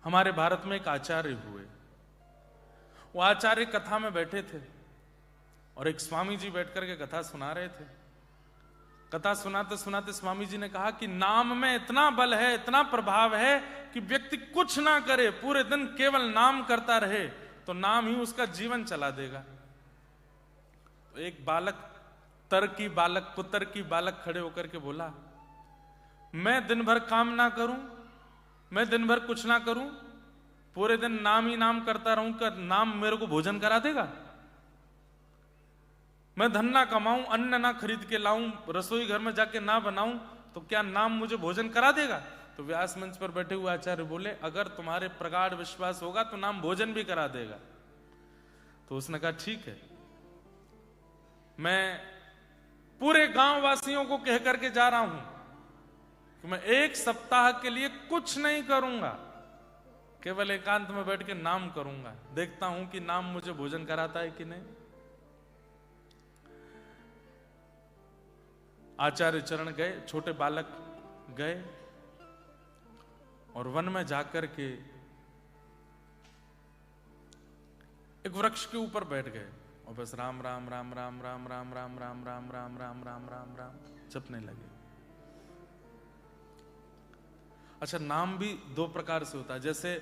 हमारे भारत में एक आचार्य हुए। वो आचार्य कथा में बैठे थे और एक स्वामी जी बैठ करके कथा सुना रहे थे। कथा सुनाते सुनाते स्वामी जी ने कहा कि नाम में इतना बल है, इतना प्रभाव है कि व्यक्ति कुछ ना करे, पूरे दिन केवल नाम करता रहे तो नाम ही उसका जीवन चला देगा। तो एक बालक, कुतर की बालक खड़े होकर के बोला, मैं दिन भर काम ना करूं, मैं दिन भर कुछ ना करूं, पूरे दिन नाम ही नाम करता रहूं, का नाम मेरे को भोजन करा देगा? मैं धन ना कमाऊं, अन्न ना खरीद के लाऊं, रसोई घर में जाके ना बनाऊं, तो क्या नाम मुझे भोजन करा देगा? तो व्यास मंच पर बैठे हुए आचार्य बोले, अगर तुम्हारे प्रगाढ़ विश्वास होगा तो नाम भोजन भी करा देगा। तो उसने कहा ठीक है, मैं पूरे गांव वासियों को कह करके जा रहा हूं कि मैं 1 सप्ताह के लिए कुछ नहीं करूंगा, केवल एकांत में बैठ के नाम करूंगा, देखता हूं कि नाम मुझे भोजन कराता है कि नहीं। आचार्य चरण गए, छोटे बालक गए और वन में जाकर के एक वृक्ष के ऊपर बैठ गए और बस राम राम राम राम राम राम राम राम राम राम राम राम राम राम जपने लगे। अच्छा, नाम भी 2 प्रकार से होता है। जैसे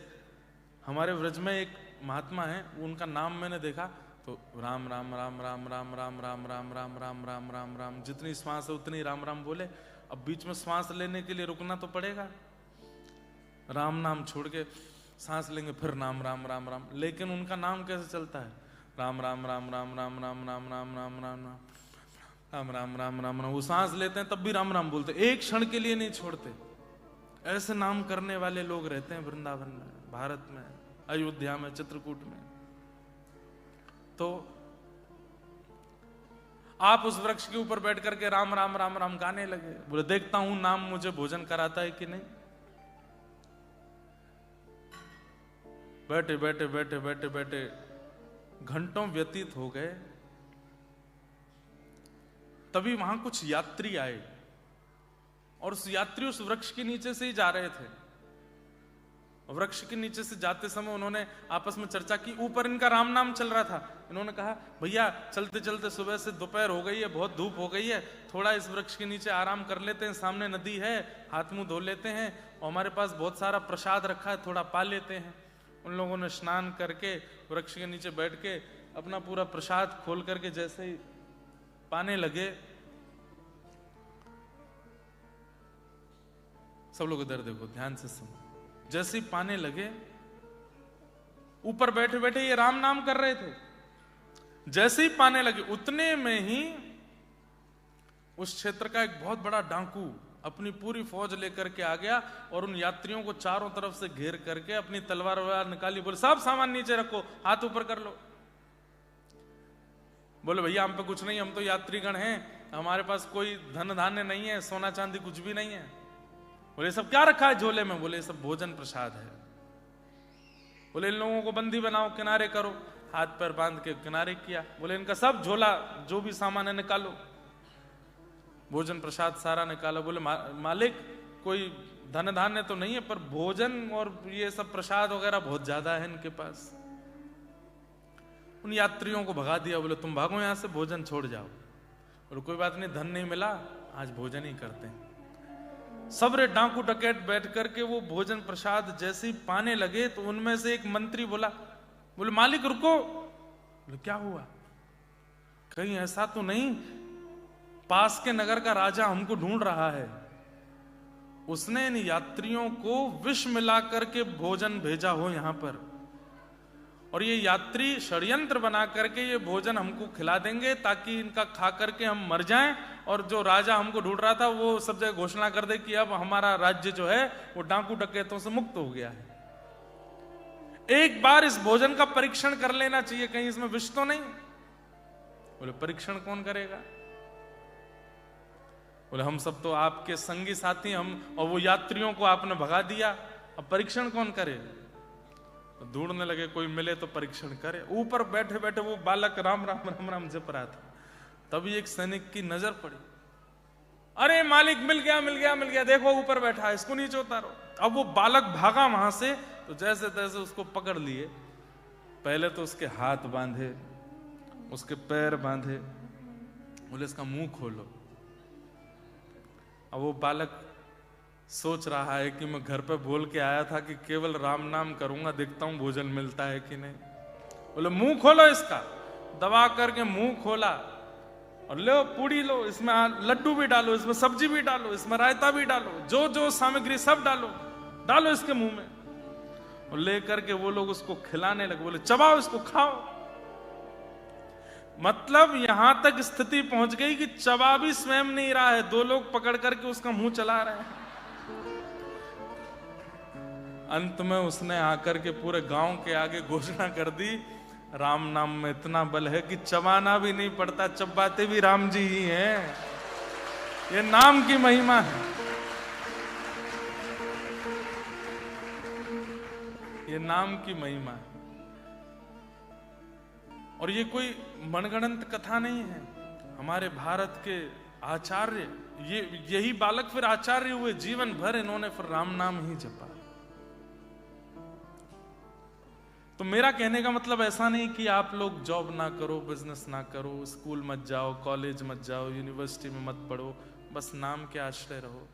हमारे व्रज में एक महात्मा है, उनका नाम मैंने देखा तो राम राम राम राम राम राम राम राम राम राम राम राम राम, जितनी श्वास है उतनी राम राम बोले। अब बीच में श्वास लेने के लिए रुकना तो पड़ेगा, राम नाम छोड़ के सांस लेंगे फिर नाम राम राम राम, लेकिन उनका नाम कैसे चलता है? राम राम राम राम राम राम राम राम राम राम राम राम राम राम राम राम। वो सांस लेते हैं तब भी राम राम बोलते, एक क्षण के लिए नहीं छोड़ते। ऐसे नाम करने वाले लोग रहते हैं वृंदावन में, भारत में, अयोध्या में, चित्रकूट में। तो आप उस वृक्ष के ऊपर बैठ करके राम राम राम राम गाने लगे, बोले देखता हूं नाम मुझे भोजन कराता है कि नहीं। बैठे बैठे बैठे बैठे बैठे घंटों व्यतीत हो गए। तभी वहां कुछ यात्री आए और उस यात्री उस वृक्ष के नीचे से ही जा रहे थे। वृक्ष के नीचे से जाते समय उन्होंने आपस में चर्चा की, ऊपर इनका राम नाम चल रहा था। इन्होंने कहा, भैया चलते चलते सुबह से दोपहर हो गई है, बहुत धूप हो गई है, थोड़ा इस वृक्ष के नीचे आराम कर लेते हैं, सामने नदी है, हाथ मुंह धो लेते हैं, और हमारे पास बहुत सारा प्रसाद रखा है, थोड़ा पा लेते हैं। उन लोगों ने स्नान करके वृक्ष के नीचे बैठ के अपना पूरा प्रसाद खोल करके जैसे ही पाने लगे, सब लोग इधर देखो, ध्यान से सुनो। जैसे ही पाने लगे, ऊपर बैठे बैठे ये राम नाम कर रहे थे, जैसे ही पाने लगे उतने में ही उस क्षेत्र का एक बहुत बड़ा डाकू अपनी पूरी फौज लेकर के आ गया और उन यात्रियों को चारों तरफ से घेर करके अपनी तलवार वलवार निकाली, बोले सब सामान नीचे रखो, हाथ ऊपर कर लो। बोले भैया हम पे कुछ नहीं, हम तो यात्रीगण हैं, हमारे पास कोई धन धान्य नहीं है, सोना चांदी कुछ भी नहीं है। बोले सब क्या रखा है झोले में? बोले सब भोजन प्रसाद है। बोले इन लोगों को बंदी बनाओ, किनारे करो, हाथ पैर बांध के किनारे किया। बोले इनका सब झोला जो भी सामान है निकालो, भोजन प्रसाद सारा निकाला। बोले मालिक कोई धन धान्य तो नहीं है, पर भोजन और ये सब प्रसाद वगैरह बहुत ज्यादा है इनके पास। उन यात्रियों को भगा दिया, बोले तुम भागो यहां से, भोजन छोड़ जाओ। बोले कोई बात नहीं, धन नहीं मिला, आज भोजन ही करते हैं। सबरे डाकू डकैत बैठ करके वो भोजन प्रसाद जैसे ही पाने लगे तो उनमें से एक मंत्री बोला, बोले मालिक रुको। बोले क्या हुआ? कहीं ऐसा तो नहीं पास के नगर का राजा हमको ढूंढ रहा है, उसने इन यात्रियों को विष मिला करके भोजन भेजा हो यहां पर, और ये यात्री षड्यंत्र बना करके ये भोजन हमको खिला देंगे ताकि इनका खा करके हम मर जाएं, और जो राजा हमको ढूंढ रहा था वो सब जगह घोषणा कर दे कि अब हमारा राज्य जो है वो डाकू डकैतों से मुक्त हो गया है। एक बार इस भोजन का परीक्षण कर लेना चाहिए, कहीं इसमें विष तो नहीं। बोले परीक्षण कौन करेगा? बोले हम सब तो आपके संगी साथी हम, और वो यात्रियों को आपने भगा दिया, अब परीक्षण कौन करे? ढूंढने लगे, कोई मिले तो परीक्षण करे। ऊपर बैठे बैठे वो बालक राम राम राम राम जप रहा था, तभी एक सैनिक की नजर पड़ी, अरे मालिक मिल गया मिल गया मिल गया, देखो ऊपर बैठा है, इसको नीचे उतारो। अब वो बालक भागा वहां से, तो जैसे तैसे उसको पकड़ लिए। पहले तो उसके हाथ बांधे, उसके पैर बांधे, बोले इसका मुंह खोलो। अब वो बालक सोच रहा है कि मैं घर पे बोल के आया था कि केवल राम नाम करूंगा, देखता हूं भोजन मिलता है कि नहीं। बोले मुंह खोलो इसका। दबा करके मुंह खोला और लो पूड़ी लो, इसमें लड्डू भी डालो, इसमें सब्जी भी डालो, इसमें रायता भी डालो, जो जो सामग्री सब डालो, डालो इसके मुंह में। और लेकर के वो लोग उसको खिलाने लगे। बोले चबाओ इसको, खाओ। मतलब यहां तक स्थिति पहुंच गई कि चबा भी स्वयं नहीं रहा है, दो लोग पकड़ करके उसका मुंह चला रहे हैं। अंत में उसने आकर के पूरे गांव के आगे घोषणा कर दी, राम नाम में इतना बल है कि चबाना भी नहीं पड़ता, चबाते भी राम जी ही हैं। ये नाम की महिमा है, ये नाम की महिमा है। और ये कोई मनगढ़ंत कथा नहीं है। हमारे भारत के आचार्य, यही बालक फिर आचार्य हुए। जीवन भर इन्होंने फिर राम नाम ही जपा। तो मेरा कहने का मतलब ऐसा नहीं कि आप लोग जॉब ना करो, बिजनेस ना करो, स्कूल मत जाओ, कॉलेज मत जाओ, यूनिवर्सिटी में मत पढ़ो, बस नाम के आश्रय रहो।